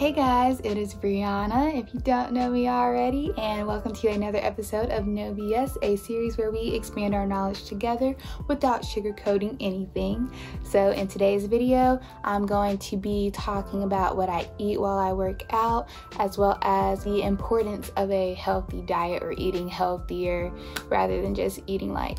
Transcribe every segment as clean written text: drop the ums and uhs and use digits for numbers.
Hey guys, it is Brianna, if you don't know me already, and welcome to another episode of No BS, a series where we expand our knowledge together without sugarcoating anything. So in today's video, I'm going to be talking about what I eat while I work out, as well as the importance of a healthy diet or eating healthier rather than just eating like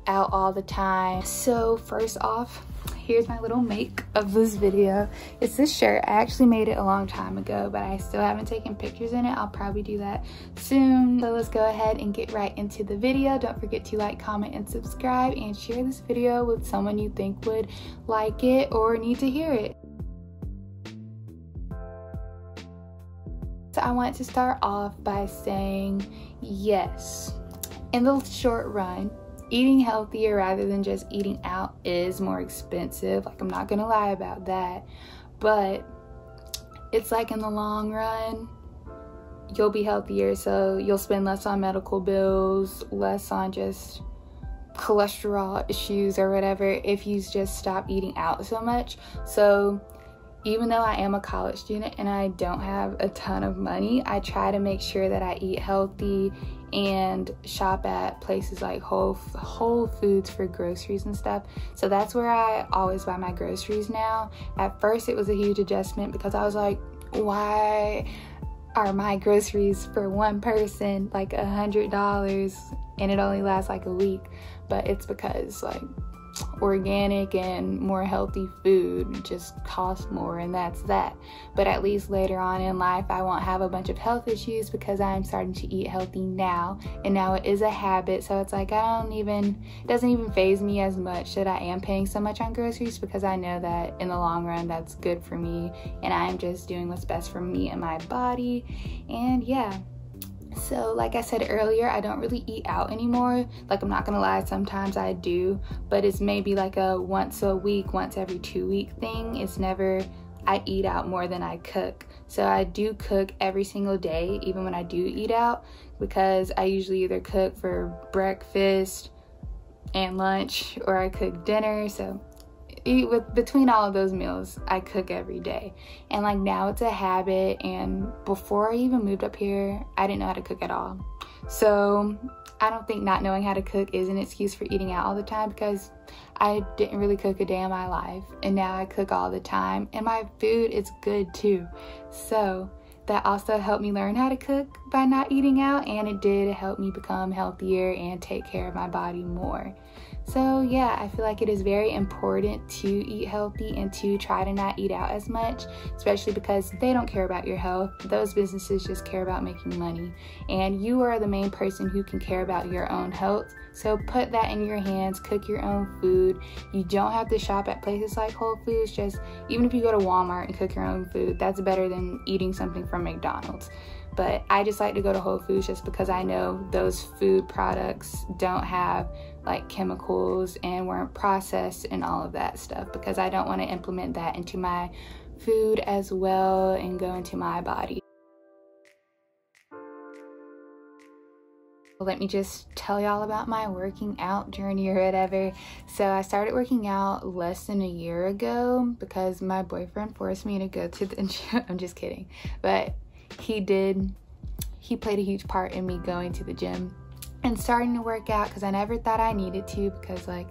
out all the time. So first off, here's my little make of this video. It's this shirt. I actually made it a long time ago, but I still haven't taken pictures in it. I'll probably do that soon. So let's go ahead and get right into the video. Don't forget to like, comment, and subscribe, and share this video with someone you think would like it or need to hear it. So I want to start off by saying yes, in the short run, eating healthier rather than just eating out is more expensive. Like, I'm not gonna lie about that, but it's like in the long run, you'll be healthier, so you'll spend less on medical bills, less on just cholesterol issues or whatever if you just stop eating out so much. So even though I am a college student and I don't have a ton of money, I try to make sure that I eat healthy and shop at places like Whole Foods for groceries and stuff. So that's where I always buy my groceries now. At first it was a huge adjustment because I was like, why are my groceries for one person like $100 and it only lasts like a week? But it's because like organic and more healthy food just costs more, and that's that. But at least later on in life I won't have a bunch of health issues because I'm starting to eat healthy now, and now it is a habit. So it's like it doesn't even faze me as much that I am paying so much on groceries, because I know that in the long run that's good for me and I'm just doing what's best for me and my body. And yeah, so like I said earlier, I don't really eat out anymore. Like, I'm not gonna lie, sometimes I do, but it's maybe like a once a week, once every 2 week thing. It's never I eat out more than I cook. So I do cook every single day, even when I do eat out, because I usually either cook for breakfast and lunch or I cook dinner. So between all of those meals, I cook every day. And like now it's a habit, and before I even moved up here, I didn't know how to cook at all. So I don't think not knowing how to cook is an excuse for eating out all the time, because I didn't really cook a day in my life, and now I cook all the time, and my food is good too. So that also helped me learn how to cook by not eating out, and it did help me become healthier and take care of my body more. So yeah, I feel like it is very important to eat healthy and to try to not eat out as much, especially because they don't care about your health. Those businesses just care about making money, and you are the main person who can care about your own health. So put that in your hands, cook your own food. You don't have to shop at places like Whole Foods. Just even if you go to Walmart and cook your own food, that's better than eating something from McDonald's. But I just like to go to Whole Foods just because I know those food products don't have like chemicals and weren't processed and all of that stuff, because I don't want to implement that into my food as well and go into my body. Let me just tell y'all about my working out journey or whatever. So I started working out less than a year ago because my boyfriend forced me to go to the gym. I'm just kidding, but he played a huge part in me going to the gym and starting to work out, because I never thought I needed to, because like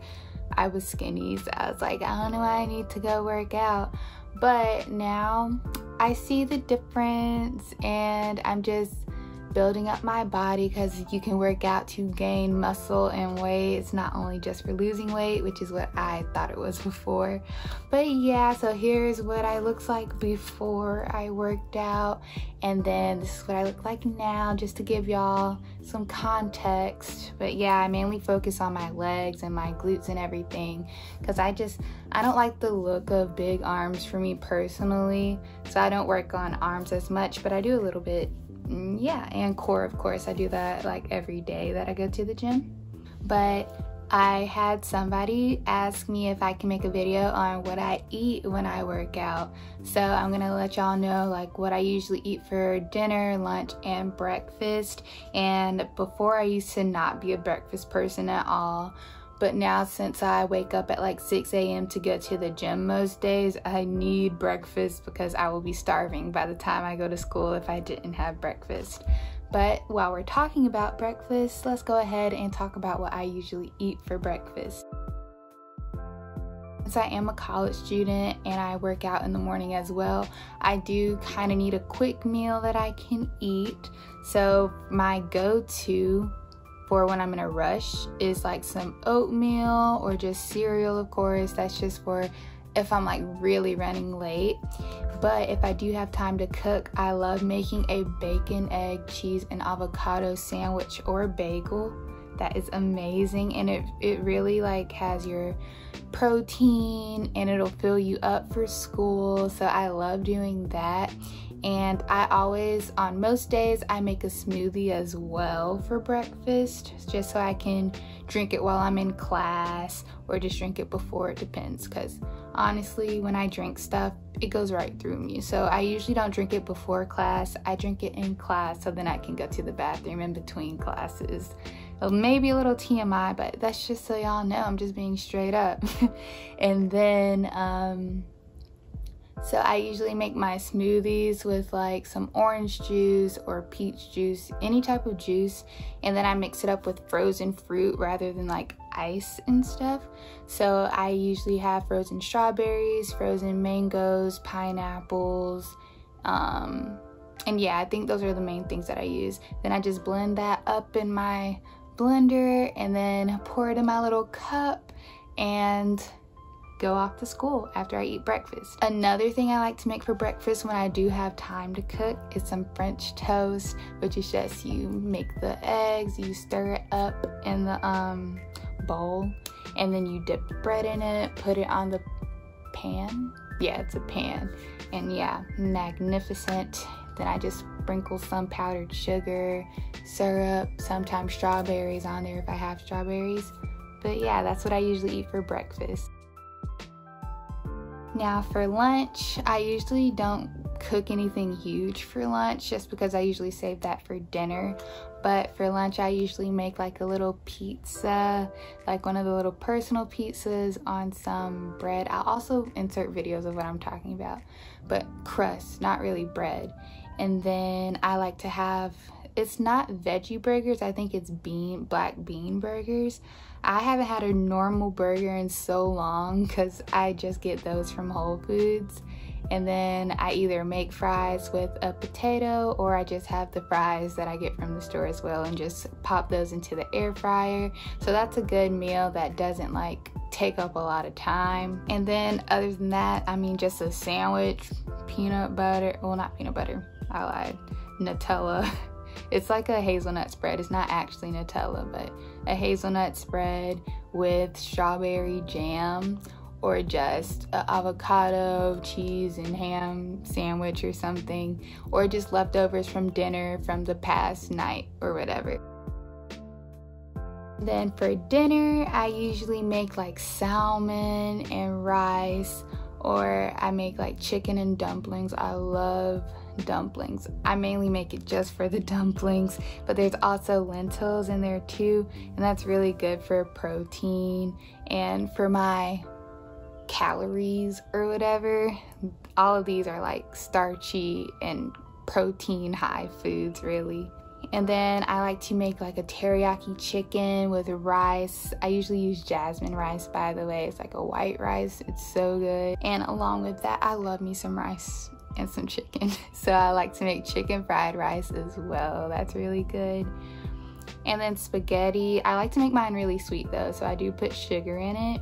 I was skinny, so I was like, I don't know why I need to go work out. But now I see the difference, and I'm just building up my body, because you can work out to gain muscle and weight. It's not only just for losing weight, which is what I thought it was before. But yeah, so here's what I looked like before I worked out, and then this is what I look like now, just to give y'all some context. But yeah, I mainly focus on my legs and my glutes and everything, because I don't like the look of big arms for me personally, so I don't work on arms as much, but I do a little bit. Yeah, and core, of course. I do that like every day that I go to the gym. But I had somebody ask me if I can make a video on what I eat when I work out. So I'm gonna let y'all know like what I usually eat for dinner, lunch, and breakfast. And before, I used to not be a breakfast person at all, But now since I wake up at like 6 a.m. to go to the gym most days, I need breakfast because I will be starving by the time I go to school if I didn't have breakfast. But while we're talking about breakfast, let's go ahead and talk about what I usually eat for breakfast. Since I am a college student and I work out in the morning as well, I do kind of need a quick meal that I can eat. So my go-to for when I'm in a rush is like some oatmeal or just cereal, of course. That's just for if I'm like really running late. But if I do have time to cook, I love making a bacon, egg, cheese, and avocado sandwich or bagel. That is amazing, and it really like has your protein and it'll fill you up for school. So I love doing that. And I always, on most days, I make a smoothie as well for breakfast, just so I can drink it while I'm in class or just drink it before. It depends, because honestly, when I drink stuff, it goes right through me. So I usually don't drink it before class. I drink it in class so then I can go to the bathroom in between classes. Maybe a little TMI, but that's just so y'all know, I'm just being straight up. And then so I usually make my smoothies with like some orange juice or peach juice, any type of juice, and then I mix it up with frozen fruit rather than like ice and stuff. So I usually have frozen strawberries, frozen mangoes, pineapples, and yeah, I think those are the main things that I use. Then I just blend that up in my blender and then pour it in my little cup and go off to school after I eat breakfast. Another thing I like to make for breakfast when I do have time to cook is some French toast, which is just you make the eggs, you stir it up in the bowl, and then you dip the bread in it, put it on the pan. Yeah, it's a pan. And yeah, magnificent. Then I just sprinkle some powdered sugar, syrup, sometimes strawberries on there if I have strawberries. But yeah, that's what I usually eat for breakfast. Now for lunch, I usually don't cook anything huge for lunch just because I usually save that for dinner. But for lunch, I usually make like a little pizza, like one of the little personal pizzas on some bread. I'll also insert videos of what I'm talking about, but crust, not really bread. And then I like to have, it's not veggie burgers, I think it's black bean burgers. I haven't had a normal burger in so long because I just get those from Whole Foods. And then I either make fries with a potato or I just have the fries that I get from the store as well and just pop those into the air fryer. So that's a good meal that doesn't like take up a lot of time. And then other than that, I mean, just a sandwich, peanut butter, well, not peanut butter, I lied, Nutella. It's like a hazelnut spread. It's not actually Nutella, but a hazelnut spread with strawberry jam, or just an avocado, cheese, and ham sandwich or something, or just leftovers from dinner from the past night or whatever. Then for dinner, I usually make like salmon and rice, or I make like chicken and dumplings. I love dumplings. I mainly make it just for the dumplings, but there's also lentils in there too, and that's really good for protein and for my calories or whatever. All of these are like starchy and protein high foods really. And then I like to make like a teriyaki chicken with rice. I usually use jasmine rice, by the way. It's like a white rice. It's so good. And along with that, I love me some rice and some chicken. So I like to make chicken fried rice as well. That's really good. And then spaghetti. I like to make mine really sweet though, so I do put sugar in it.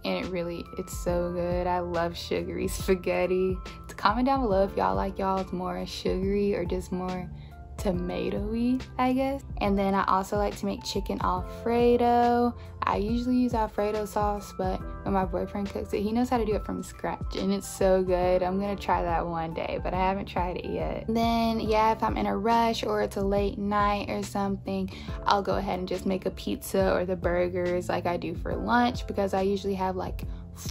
And it's so good. I love sugary spaghetti. Comment down below if y'all like y'all's more sugary or just more tomato-y, I guess. And then I also like to make chicken Alfredo. I usually use Alfredo sauce, but when my boyfriend cooks it, he knows how to do it from scratch, and it's so good. I'm gonna try that one day, but I haven't tried it yet. And then yeah, if I'm in a rush or it's a late night or something, I'll go ahead and just make a pizza or the burgers like I do for lunch, because I usually have like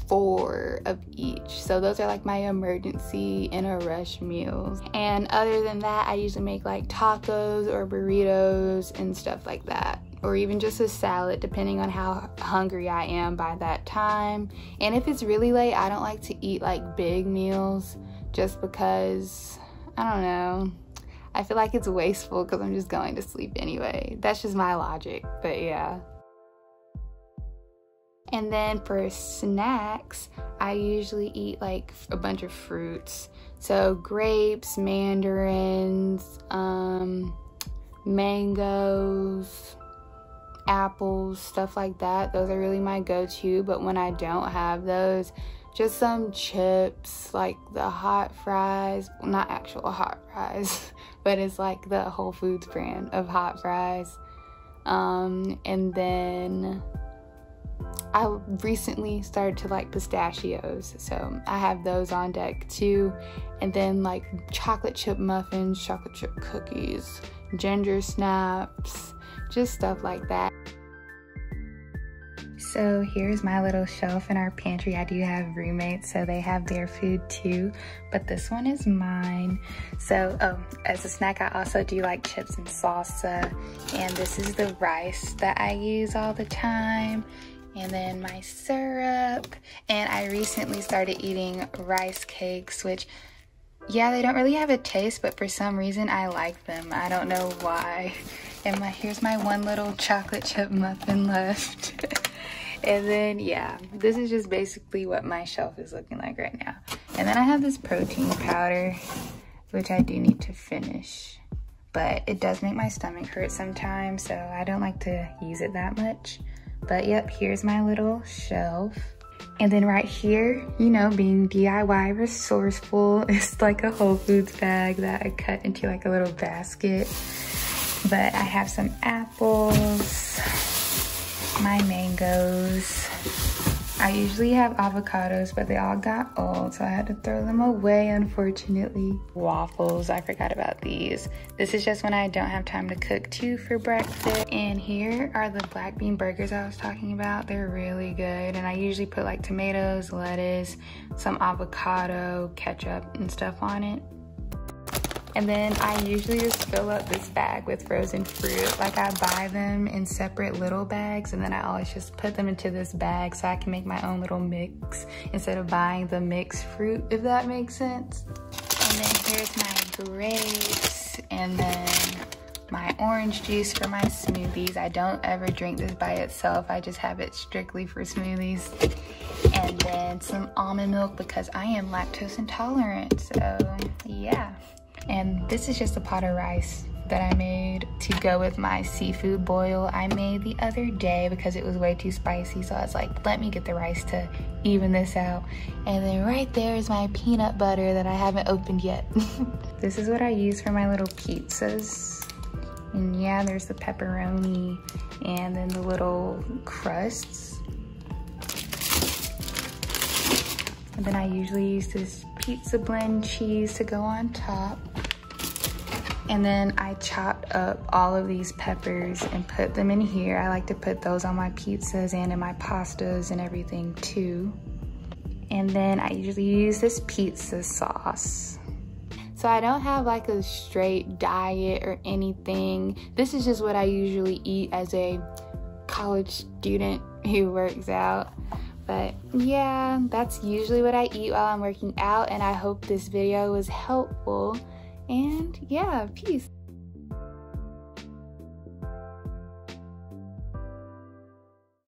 4 of each. So those are like my emergency in a rush meals. And other than that, I usually make like tacos or burritos and stuff like that or even just a salad, depending on how hungry I am by that time. And if it's really late, I don't like to eat like big meals just because, I don't know, I feel like it's wasteful because I'm just going to sleep anyway. That's just my logic, but yeah. And then for snacks, I usually eat like a bunch of fruits. So grapes, mandarins, mangoes, apples, stuff like that. Those are really my go-to. But when I don't have those, just some chips, like the hot fries, well, not actual hot fries, but it's like the Whole Foods brand of hot fries. And then I recently started to like pistachios, so I have those on deck too. And then like chocolate chip muffins, chocolate chip cookies, ginger snaps, just stuff like that. So here's my little shelf in our pantry. I do have roommates, so they have their food too, but this one is mine. So as a snack, I also do like chips and salsa, and this is the rice that I use all the time. And then my syrup, and I recently started eating rice cakes, which, yeah, they don't really have a taste, but for some reason I like them. I don't know why. And here's my one little chocolate chip muffin left. And then, yeah, this is just basically what my shelf is looking like right now. And then I have this protein powder, which I do need to finish, but it does make my stomach hurt sometimes, so I don't like to use it that much. But yep, here's my little shelf. And then right here, you know, being DIY resourceful, it's like a Whole Foods bag that I cut into like a little basket. But I have some apples, my mangoes. I usually have avocados, but they all got old, so I had to throw them away, unfortunately. Waffles, I forgot about these. This is just when I don't have time to cook too for breakfast. And here are the black bean burgers I was talking about. They're really good, and I usually put like tomatoes, lettuce, some avocado, ketchup, and stuff on it. And then I usually just fill up this bag with frozen fruit. Like I buy them in separate little bags, and then I always just put them into this bag so I can make my own little mix instead of buying the mixed fruit, if that makes sense. And then here's my grapes, and then my orange juice for my smoothies. I don't ever drink this by itself. I just have it strictly for smoothies. And then some almond milk because I am lactose intolerant, so yeah. And this is just a pot of rice that I made to go with my seafood boil I made the other day because it was way too spicy. So I was like, let me get the rice to even this out. And then right there is my peanut butter that I haven't opened yet. This is what I use for my little pizzas. And yeah, there's the pepperoni and then the little crusts. And then I usually use this pizza blend cheese to go on top. And then I chopped up all of these peppers and put them in here. I like to put those on my pizzas and in my pastas and everything too. And then I usually use this pizza sauce. So I don't have like a straight diet or anything. This is just what I usually eat as a college student who works out. But yeah, that's usually what I eat while I'm working out, and I hope this video was helpful. And yeah, peace.